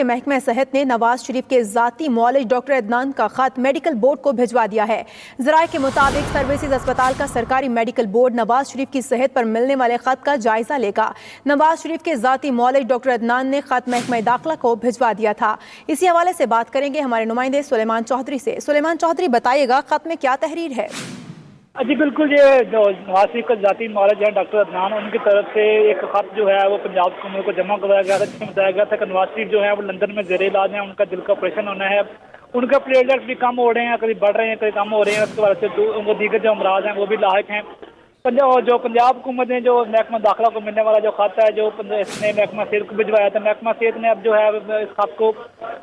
محکمہ صحت نے نواز شریف کے ذاتی معالج ڈاکٹر عدنان کا خط میڈیکل بورڈ کو بھجوا دیا ہے۔ ذرائع کے مطابق سروسز اسپتال کا سرکاری میڈیکل بورڈ نواز شریف کی صحت پر ملنے والے خط کا جائزہ لے گا۔ نواز شریف کے ذاتی معالج ڈاکٹر عدنان نے خط محکمہ داخلہ کو بھجوا دیا تھا۔ اسی حوالے سے بات کریں گے ہمارے نمائندے سلیمان چودھری سے۔ سلیمان چودھری، بتائیے گا خط میں کیا تحریر ہے؟ جی بالکل، یہ جو نواز شریف کا ذاتی معالج ہے ڈاکٹر عدنان، ان کی طرف سے ایک خط جو ہے وہ پنجاب حکومت کو جمع کروایا گیا تھا، جس میں بتایا گیا تھا کہ نواز شریف جو ہے وہ لندن میں زیر علاج ہیں، ان کا دل کا آپریشن ہونا ہے، ان کے پلیٹلیٹس بھی کم ہو رہے ہیں، کبھی بڑھ رہے ہیں کبھی کم ہو رہے ہیں، اس کے وجہ سے وہ دیگر جو امراض ہیں وہ بھی لاحق ہیں۔ جو پنجاب حکومت نے جو محکمہ داخلہ کو ملنے والا جو خط ہے جو اس نے محکمہ صحت کو بھجوایا تھا، محکمہ صحت نے اب جو ہے اس خط کو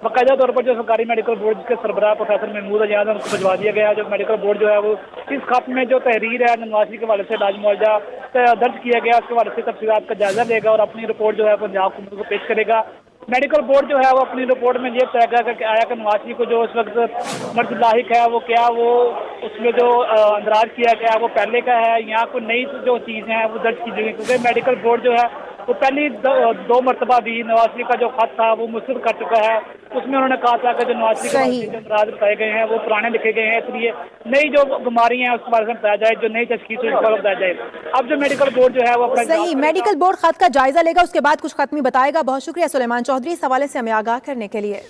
باقاعدہ طور پر جو سرکاری میڈیکل بورڈ کے سربراہ پروفیسر محمود اجاز ان کو بھجوا دیا گیا ہے۔ جو میڈیکل بورڈ جو ہے وہ اس خط میں جو تحریر ہے نواز شریف کے حوالے سے علاج معالجہ درج کیا گیا، اس کے حوالے سے تفصیلات کا جائزہ لے گا اور اپنی رپورٹ جو ہے پنجاب حکومت کو پیش کرے گا۔ میڈیکل بورڈ جو ہے وہ اپنی رپورٹ میں یہ طے کرے گا کہ آیا کہ نواز شریف کو جو اس وقت مرض لاحق ہے وہ کیا وہ اس میں جو اندراج کیا گیا ہے وہ پہلے کا ہے یا کوئی نئی جو چیزیں ہیں وہ درج کی جائیں، کیونکہ میڈیکل بورڈ جو ہے وہ پہلی دو مرتبہ بھی نواز شریف کا جو خط تھا وہ مسترد کر چکا ہے۔ اس میں انہوں نے کہا تھا کہ جو نواز شریف کے جو امراض بتائے گئے ہیں وہ پرانے لکھے گئے ہیں، اس لیے نئی جو بیماری ہیں اس کے بارے میں بتایا جائے، جو نئی تشخیص ہے اس کے بارے میں بتایا جائے۔ اب جو میڈیکل بورڈ جو ہے وہ اپنا میڈیکل بورڈ خط کا جائزہ لے گا، اس کے بعد کچھ خط میں بتائے گا۔ بہت شکریہ سلیمان چودھری اس حوالے سے ہمیں آگاہ کرنے کے لیے۔